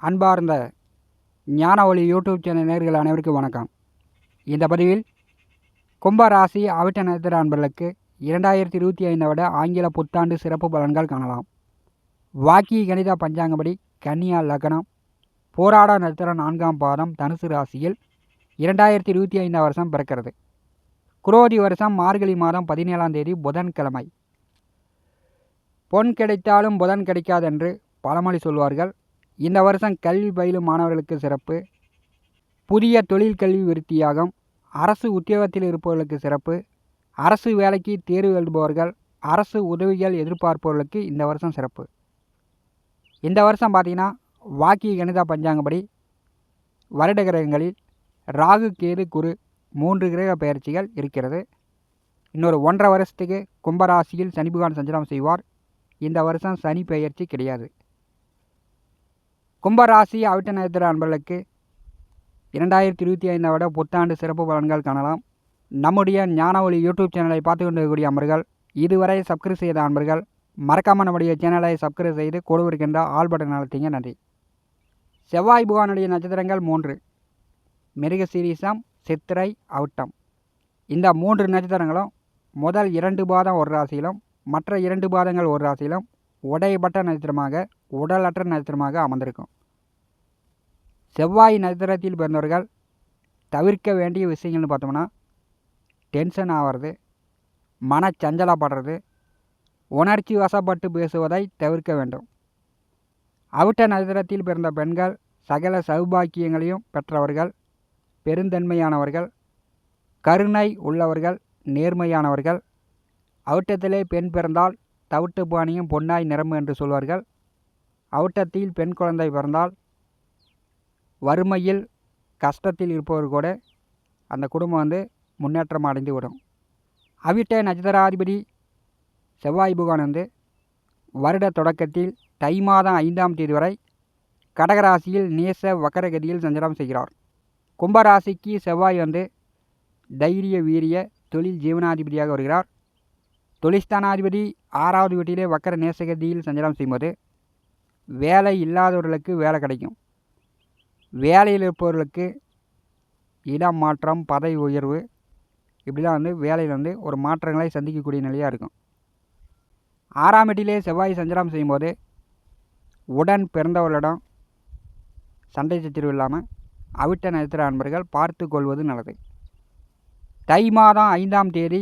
அன்பார்ந்த ஞான ஒளி யூடியூப் சேனல் நேயர்கள் அனைவருக்கும் வணக்கம். இந்த பதிவில் கும்ப ராசி அவிட்ட நட்சத்திர அன்பர்களுக்கு 2025 விட ஆங்கில புத்தாண்டு சிறப்பு பலன்கள் காணலாம். வாக்கிய கணித பஞ்சாங்கப்படி கன்னியா லக்னம், போராட நட்சத்திரம் 4ஆம் பாதம் தனுசு ராசியில் 2025 வருஷம் பிறக்கிறது. குரோதி வருஷம் மார்கழி மாதம் 17ஆம் தேதி புதன்கிழமை. பொன் கிடைத்தாலும் புதன் கிடைக்காதென்று பழமொழி சொல்வார்கள். இந்த வருஷம் கல்வி பயிலும் மாணவர்களுக்கு சிறப்பு. புதிய தொழில் கல்வி விருத்தியாகும். அரசு உத்தியோகத்தில் இருப்பவர்களுக்கு சிறப்பு. அரசு வேலைக்கு தேர்வு எழுதுபவர்கள், அரசு உதவிகள் எதிர்பார்ப்பவர்களுக்கு இந்த வருஷம் சிறப்பு. இந்த வருஷம் பார்த்திங்கன்னா வாக்கிய கணித பஞ்சாங்கப்படி வருட கிரகங்களில் ராகு, கேது, குரு 3 கிரக பயிற்சிகள் இருக்கிறது. இன்னொரு 1.5 வருஷத்துக்கு கும்பராசியில் சனி பகவான் சஞ்சாரம் செய்வார். இந்த வருஷம் சனி பெயர்ச்சி கிடையாது. கும்பராசி அவிட்ட நட்சத்திர அன்பர்களுக்கு 2025 விட புத்தாண்டு சிறப்பு பலன்கள் காணலாம். நம்முடைய ஞான ஒளி யூடியூப் சேனலை பார்த்து கொண்டிருக்கக்கூடிய அன்பர்கள், இதுவரை சப்ஸ்கிரைப் செய்த அன்பர்கள் மறக்காமல் நம்முடைய சேனலை சப்ஸ்கிரைப் செய்து கூட இருக்கின்ற ஆல் பட்டன் அழுத்திங்க. நன்றி. செவ்வாய் பகவானுடைய நட்சத்திரங்கள் 3: மிருகசீரிஷம், சித்திரை, அவிட்டம். இந்த 3 நட்சத்திரங்களும் முதல் 2 பாதம் ஒரு ராசியிலும் மற்ற 2 பாதங்கள் ஒரு ராசியிலும் உடையப்பட்ட நட்சத்திரமாக, உடலற்ற நட்சத்திரமாக அமர்ந்திருக்கும். செவ்வாய் நட்சத்திரத்தில் பிறந்தவர்கள் தவிர்க்க வேண்டிய விஷயங்கள்னு பார்த்தோம்னா, டென்ஷன் ஆகிறது, மனச்சஞ்சலப்படுறது, உணர்ச்சி வசப்பட்டு பேசுவதை தவிர்க்க வேண்டும். அவிட்ட நட்சத்திரத்தில் பிறந்த பெண்கள் சகல சௌபாக்கியங்களையும் பெற்றவர்கள், பெருந்தன்மையானவர்கள், கருணை உள்ளவர்கள், நேர்மையானவர்கள். அவிட்டத்திலே பெண் பிறந்தால் தவிட்டு பானியும் பொன்னாய் நிரம்பு என்று சொல்வார்கள். அவிட்டத்தில் பெண் குழந்தை பிறந்தால் வறுமையில் கஷ்டத்தில் இருப்பவர் கூட அந்த குடும்பம் முன்னேற்றம் அடைந்து விடும். அவிட்ட நட்சத்திராதிபதி செவ்வாய் பகவான் வருட தொடக்கத்தில் தை மாதம் 5ஆம் தேதி வரை கடகராசியில் நேச வக்கரகதியில் சஞ்சாரம் செய்கிறார். கும்பராசிக்கு செவ்வாய் தைரிய வீரிய தொழில் ஜீவனாதிபதியாக வருகிறார். தொழில்ஸ்தானாதிபதி 6வது வீட்டிலே வக்கர நேசகதியில் சஞ்சாரம் செய்யும்போது வேலை இல்லாதவர்களுக்கு வேலை கிடைக்கும். வேலையில் இருப்பவர்களுக்கு இடம் மாற்றம், பதவி உயர்வு, இப்படிலாம் வேலையில் ஒரு மாற்றங்களை சந்திக்கக்கூடிய நிலையாக இருக்கும். 6ஆம் வீட்டிலே செவ்வாய் சஞ்சாரம் செய்யும்போது உடன் பிறந்தவர்களிடம் சண்டை சச்சரவு இல்லாமல் அவிட்ட நட்சத்திர அன்பர்கள் பார்த்து கொள்வது நல்லது. தை மாதம் 5ஆம் தேதி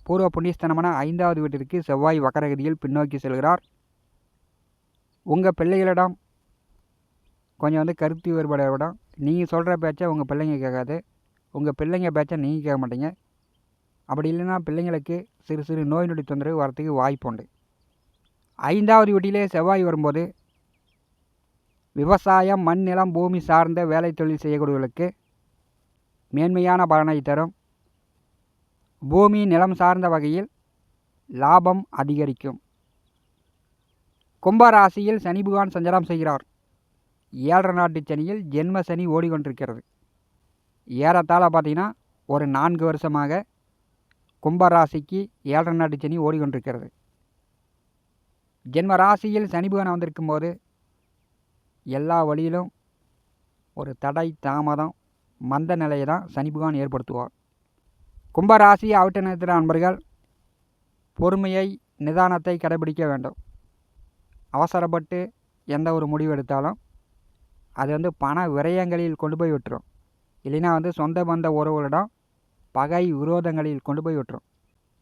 பூர்வ புண்ணியஸ்தானமான 5வது வீட்டிற்கு செவ்வாய் வக்கரகதியில் பின்னோக்கி செல்கிறார். உங்கள் பிள்ளைகளிடம் கொஞ்சம் கருத்து வேறுபாடு விடம். நீங்கள் சொல்கிற பேச்சை உங்கள் பிள்ளைங்க கேட்காது, உங்கள் பிள்ளைங்க பேச்சை நீங்கள் கேட்க மாட்டீங்க. அப்படி இல்லைன்னா பிள்ளைங்களுக்கு சிறு சிறு நோய் நொடி தொந்தரவு வரத்துக்கு வாய்ப்பு உண்டு. 5வது வீட்டிலே செவ்வாய் வரும்போது விவசாயம், மண், நிலம், பூமி சார்ந்த வேலை தொழில் செய்யக்கூடியவர்களுக்கு மேன்மையான பலனை தரும். பூமி, நிலம் சார்ந்த வகையில் லாபம் அதிகரிக்கும். கும்பராசியில் சனி பகவான் சஞ்சாரம் செய்கிறார். 7.5 நாட்டு சனியில் ஜென்ம சனி ஓடிக்கொண்டிருக்கிறது. ஏறத்தாழ பார்த்திங்கன்னா ஒரு 4 வருஷமாக கும்பராசிக்கு 7.5 நாட்டு சனி ஓடிக்கொண்டிருக்கிறது. ஜென்ம ராசியில் சனி பகவான் வந்திருக்கும் போது எல்லா வழியிலும் ஒரு தடை, தாமதம், மந்த நிலையை தான் சனி பகவான் ஏற்படுத்துவார். கும்பராசி அவிட்ட நட்சத்திர அன்பர்கள் பொறுமையை, நிதானத்தை கடைபிடிக்க வேண்டும். அவசரப்பட்டு எந்த ஒரு முடிவு எடுத்தாலும் அது பண விரயங்களில் கொண்டு போய் விட்டுரும். இல்லைன்னா சொந்த பந்த உறவுகளிடம் பகை, விரோதங்களில் கொண்டு போய் விட்டுரும்.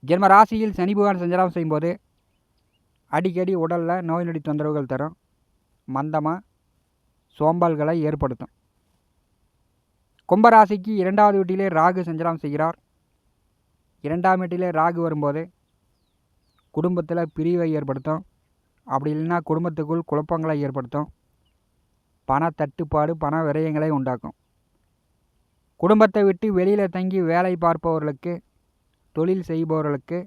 ஜென்ம ராசியில் சனி பகவான் சஞ்சாரம் செய்யும்போது அடிக்கடி உடலில் நோய் நொடி தொந்தரவுகள் தரும். மந்தமாக சோம்பல்களை ஏற்படுத்தும். கும்பராசிக்கு 2வது வீட்டிலே ராகு சஞ்சாரம் செய்கிறார். 2ஆம் வீட்டிலே ராகு வரும்போது குடும்பத்தில் பிரிவை ஏற்படுத்தும். அப்படி இல்லைன்னா குடும்பத்துக்குள் குழப்பங்களை ஏற்படுத்தும். பண தட்டுப்பாடு, பண விரயங்களை உண்டாக்கும். குடும்பத்தை விட்டு வெளியில் தங்கி வேலை பார்ப்பவர்களுக்கு, தொழில் செய்பவர்களுக்கு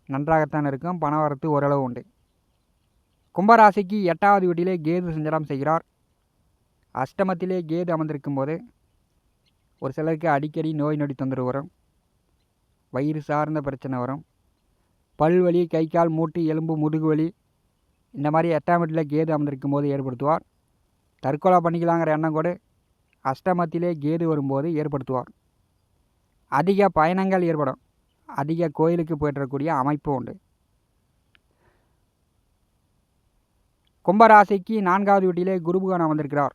நன்றாகத்தான் இருக்கும். பண வரத்து ஓரளவு உண்டு. கும்பராசிக்கு 8வது வீட்டிலே கேது சஞ்சாரம் செய்கிறார். அஷ்டமத்திலே கேது அமர்ந்திருக்கும் போது ஒரு சிலருக்கு அடிக்கடி நோய் நொடி தொந்தரவு வரும். வயிறு சார்ந்த பிரச்சனை வரும். பல்வலி, கை கால் மூட்டு எலும்பு முதுகு வலி, இந்த மாதிரி 8ஆம் வீட்டில் கேது அமர்ந்திருக்கும் போது ஏற்படுத்துவார். தற்கொலை பண்ணிக்கலாங்கிற எண்ணம் கூட அஷ்டமத்திலே கேது வரும்போது ஏற்படுத்துவார். அதிக பயணங்கள் ஏற்படும். அதிக கோயிலுக்கு போயிடக்கூடிய அமைப்பு உண்டு. கும்பராசிக்கு 4வது வீட்டிலே குரு பகவான் வந்திருக்கிறார்.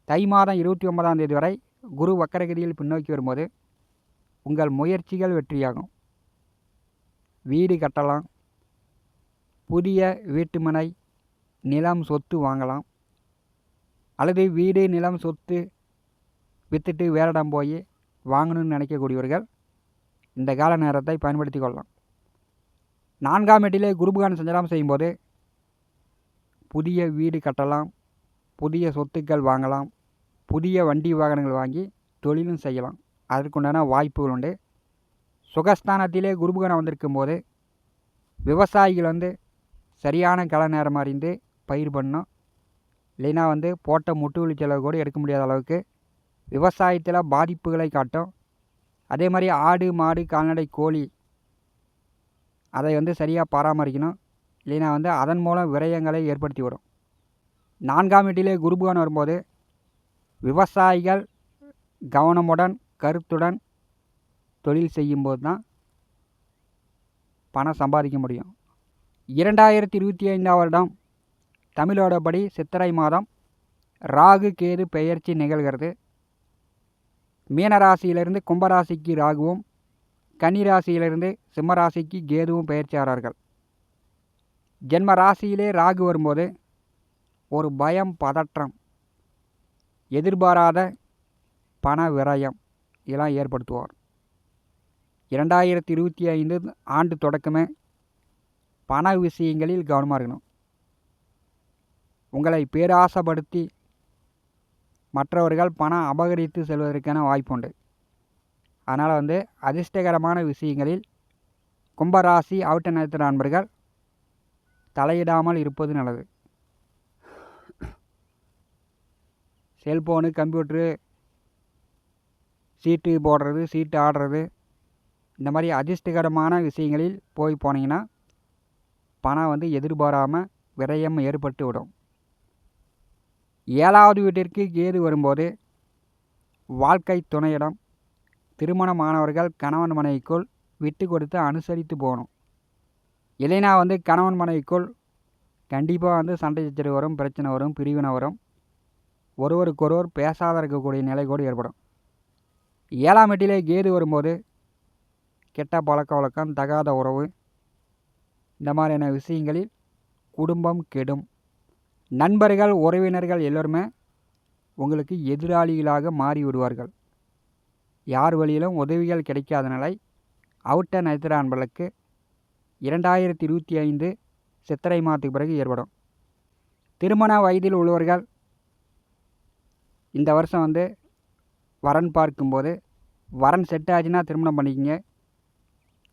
தை மாதம் 29ஆம் தேதி வரை குரு வக்கரகதியில் பின்னோக்கி வரும்போது உங்கள் முயற்சிகள் வெற்றியாகும். வீடு கட்டலாம், புதிய வீட்டுமனை, நிலம், சொத்து வாங்கலாம். அல்லது வீடு, நிலம், சொத்து விற்றுட்டு வேற இடம் போய் வாங்கணும்னு நினைக்கக்கூடியவர்கள் இந்த கால நேரத்தை பயன்படுத்தி கொள்ளலாம். 4ஆம் வீட்டிலே குரு பகவான் சஞ்சாரம் செய்யும்போது புதிய வீடு கட்டலாம், புதிய சொத்துக்கள் வாங்கலாம், புதிய வண்டி வாகனங்கள் வாங்கி தொழிலும் செய்யலாம். அதற்குண்டான வாய்ப்புகள் உண்டு. சுகஸ்தானத்திலே குரு பகவான் வந்திருக்கும் போது விவசாயிகள் சரியான கால நேரம் அறிந்து பயிர் பண்ணணும். இல்லைன்னா போட்ட முட்டுவலி செலவு கூட எடுக்க முடியாத அளவுக்கு விவசாயத்தில் பாதிப்புகளை காட்டும். அதே மாதிரி ஆடு, மாடு, கால்நடை, கோழி அதை சரியாக பராமரிக்கணும். இல்லைன்னா அதன் மூலம் விரயங்களை ஏற்படுத்தி விடும். 4ஆம் வீட்டிலே குரு பகவான் வரும்போது விவசாயிகள் கவனமுடன் கருத்துடன் தொழில் செய்யும்போது தான் பணம் சம்பாதிக்க முடியும். 2025ஆம் வருடம் தமிழோடபடி சித்திரை மாதம் ராகு கேது பெயர்ச்சி நிகழ்கிறது. மீனராசியிலிருந்து கும்பராசிக்கு ராகுவும், கன்னிராசியிலிருந்து சிம்மராசிக்கு கேதுவும் பெயர்ச்சியாகிறார்கள். ஜென்ம ராசியிலே ராகு வரும்போது ஒரு பயம், பதற்றம், எதிர்பாராத பண விரயம் இதெல்லாம் ஏற்படுத்துவார். 2025 ஆண்டு தொடக்கமே பண விஷயங்களில் கவனமாக இருக்கணும். உங்களை பேராசைப்படுத்தி மற்றவர்கள் பணம் அபகரித்து செல்வதற்கான வாய்ப்புண்டு. அதனால் அதிர்ஷ்டகரமான விஷயங்களில் கும்பராசி அவிட்ட நட்சத்திர நண்பர்கள் தலையிடாமல் இருப்பது நல்லது. செல்ஃபோனு, கம்ப்யூட்ரு, சீட்டு போடுறது, சீட்டு ஆடுறது, இந்த மாதிரி அதிர்ஷ்டகரமான விஷயங்களில் போனீங்கன்னா பணம் எதிர்பாராமல் விரயம் ஏற்பட்டு விடும். 7வது வீட்டிற்கு கேது வரும்போது வாழ்க்கை துணையிடம், திருமணமானவர்கள் கணவன் மனைவிக்குள் விட்டு கொடுத்து அனுசரித்து போகணும். இல்லைனா கணவன் மனைவிக்குள் கண்டிப்பாக சண்டை சச்சரவு வரும், பிரச்சனை வரும், பிரிவினை வரும், ஒருவருக்கொருவர் பேசாத இருக்கக்கூடிய நிலை கூட ஏற்படும். 7ஆம் வீட்டிலே கேது வரும்போது கெட்ட பழக்க வழக்கம், தகாத உறவு, இந்த மாதிரியான விஷயங்களில் குடும்பம் கெடும். நண்பர்கள், உறவினர்கள் எல்லோருமே உங்களுக்கு எதிராளிகளாக மாறி விடுவார்கள். யார் வழியிலும் உதவிகள் கிடைக்காத நிலை அவிட்ட நட்சத்திர அன்பர்களுக்கு 2025 சித்திரை மாதத்துக்கு பிறகு ஏற்படும். திருமண வயதில் உள்ளவர்கள் இந்த வருஷம் வரன் பார்க்கும்போது வரன் செட் ஆச்சுன்னா திருமணம் பண்ணிக்கங்க.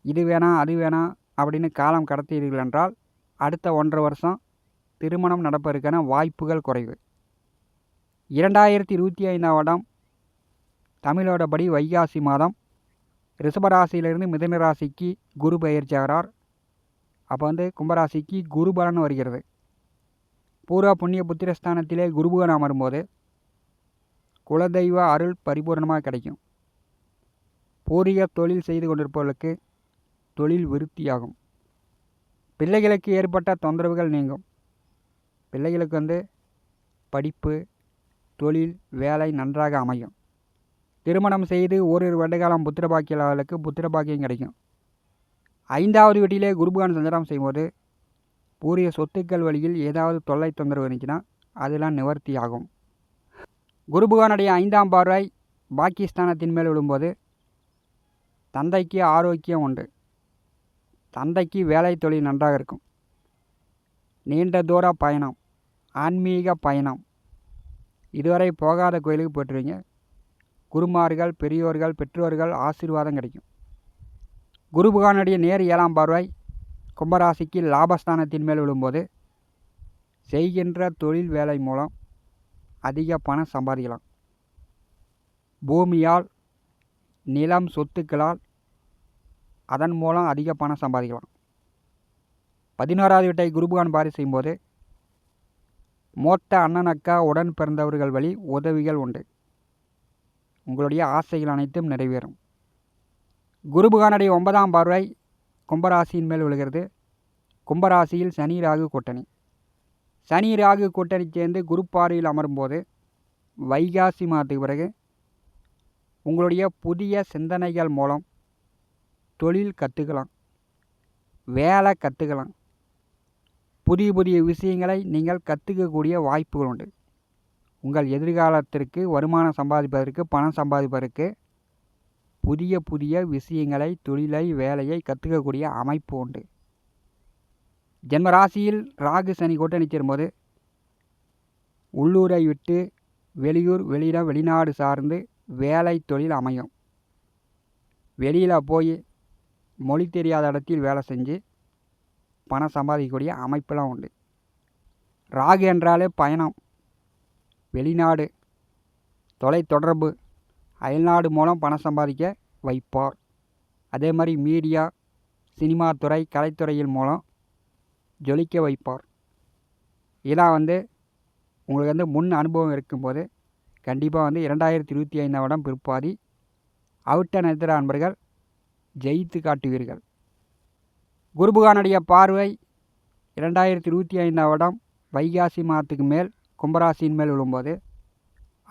இது வேணாம் அது வேணாம் அப்படின்னு காலம் கடத்தீர்கள் என்றால் அடுத்த 1.5 வருஷம் திருமணம் நடப்பதற்கான வாய்ப்புகள் குறைவு. 2025ஆம் வருடம் தமிழோடபடி வைகாசி மாதம் ரிஷபராசியிலிருந்து மிதுன ராசிக்கு குரு பெயர்ச்சியாகிறார். அப்போ கும்பராசிக்கு குரு பலன் வருகிறது. பூர்வ புண்ணிய புத்திரஸ்தானத்திலே குருபகவான் அமரும்போது குலதெய்வ அருள் பரிபூர்ணமாக கிடைக்கும். பூர்வீக தொழில் செய்து கொண்டிருப்பவர்களுக்கு தொழில் விருத்தியாகும். பிள்ளைகளுக்கு ஏற்பட்ட தொந்தரவுகள் நீங்கும். பிள்ளைகளுக்கு படிப்பு, தொழில், வேலை நன்றாக அமையும். திருமணம் செய்து ஓரிரு வருடகாலம் புத்திரபாக்கியர்களுக்கு புத்திரபாக்கியம் கிடைக்கும். 5வது வீட்டிலே குருபகவான் சஞ்சாரம் செய்யும்போது பூரிய சொத்துக்கள் வழியில் ஏதாவது தொல்லை தொந்தரவு இருந்துச்சுன்னா அதெல்லாம் நிவர்த்தி ஆகும். குருபகவானுடைய 5ஆம் பார்வை பாக்கியஸ்தானத்தின் மேல் விழும்போது தந்தைக்கு ஆரோக்கியம் உண்டு. தந்தைக்கு வேலை தொழில் நன்றாக இருக்கும். நீண்ட தூர பயணம், ஆன்மீக பயணம், இதுவரை போகாத கோயிலுக்கு போய்ட்டுருவீங்க. குருமார்கள், பெரியோர்கள், பெற்றோர்கள் ஆசீர்வாதம் கிடைக்கும். குரு பகவானுடைய நேர் 7ஆம் பார்வை கும்பராசிக்கு லாபஸ்தானத்தின் மேல் விழும்போது செய்கின்ற தொழில் வேலை மூலம் அதிக பணம் சம்பாதிக்கலாம். பூமியால், நிலம், சொத்துக்களால் அதன் மூலம் அதிக பணம் சம்பாதிக்கலாம். 11வது வீட்டை குரு பகவான் பாரி செய்யும்போது மூத்த அண்ணன் அக்கா உடன் பிறந்தவர்கள் வழி உதவிகள் உண்டு. உங்களுடைய ஆசைகள் அனைத்தும் நிறைவேறும். குரு பகவானுடைய 9ஆம் பார்வை கும்பராசியின் மேல் விழுகிறது. கும்பராசியில் சனி ராகு கூட்டணி. சனி ராகு கூட்டணி சேர்ந்து குரு பார்வையில் அமரும்போது வைகாசி மாதத்துக்கு பிறகு உங்களுடைய புதிய சிந்தனைகள் மூலம் தொழில் கற்றுக்கலாம், வேலை கற்றுக்கலாம், புதிய புதிய விஷயங்களை நீங்கள் கற்றுக்கக்கூடிய வாய்ப்புகள் உண்டு. உங்கள் எதிர்காலத்திற்கு வருமானம் சம்பாதிப்பதற்கு, பணம் சம்பாதிப்பதற்கு புதிய புதிய விஷயங்களை, தொழிலை, வேலையை கற்றுக்கக்கூடிய அமைப்பு உண்டு. ஜென்மராசியில் ராகு சனி கூட்டணி சேரும்போது உள்ளூரை விட்டு வெளியூர், வெளியிடம், வெளிநாடு சார்ந்து வேலை தொழில் அமையும். வெளியில் போய் மொழி தெரியாத இடத்தில் வேலை செஞ்சு பணம் சம்பாதிக்கக்கூடிய அமைப்பெல்லாம் உண்டு. ராகு என்றாலே பயணம், வெளிநாடு, தொலைத்தொடர்பு, அயல்நாடு மூலம் பணம் சம்பாதிக்க வைப்பார். அதே மாதிரி மீடியா, சினிமா துறை, கலைத்துறையின் மூலம் ஜொலிக்க வைப்பார். இதான் உங்களுக்கு முன் அனுபவம் இருக்கும்போது கண்டிப்பாக 2025ஆம் வருடம் பிற்பாதி அவிட்ட நட்சத்திர அன்பர்கள் ஜெயித்து காட்டுவீர்கள். குரு பகவானுடைய பார்வை 2025ஆம் வருடம் வைகாசி மாதத்துக்கு மேல் கும்பராசியின் மேல் விழும்போது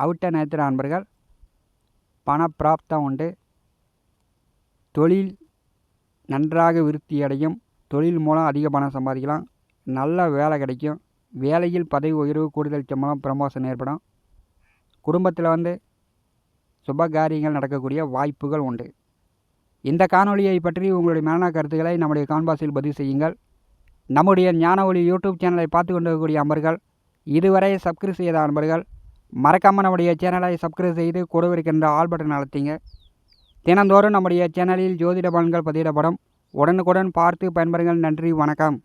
அவிட்ட நட்சத்திர அன்பர்கள் பணப்பிராப்தம் உண்டு. தொழில் நன்றாக விருத்தியடையும். தொழில் மூலம் அதிக பணம் சம்பாதிக்கலாம். நல்ல வேலை கிடைக்கும். வேலையில் பதவி உயர்வு, கூடுதல் சம்பளம், ப்ரமோஷன் ஏற்படும். குடும்பத்தில் சுப காரியங்கள் நடக்கக்கூடிய வாய்ப்புகள் உண்டு. இந்த காணொலியை பற்றி உங்களுடைய மேலான கருத்துக்களை நம்முடைய கான்பாஸில் பதிவு செய்யுங்கள். நம்முடைய ஞான ஒளி யூடியூப் சேனலை பார்த்து கொண்டிருக்கக்கூடிய அன்பர்கள், இதுவரை சப்ஸ்கிரைப் செய்த அன்பர்கள் மறக்காமல் நம்முடைய சேனலை சப்ஸ்கிரைப் செய்து கூடவே இருக்கின்ற ஆல் பட்டன் அழுத்திங்க. தினந்தோறும் நம்முடைய சேனலில் ஜோதிட பலன்கள் பதிவிடப்படும். உடனுக்குடன் பார்த்து பயன்பெறுங்கள். நன்றி, வணக்கம்.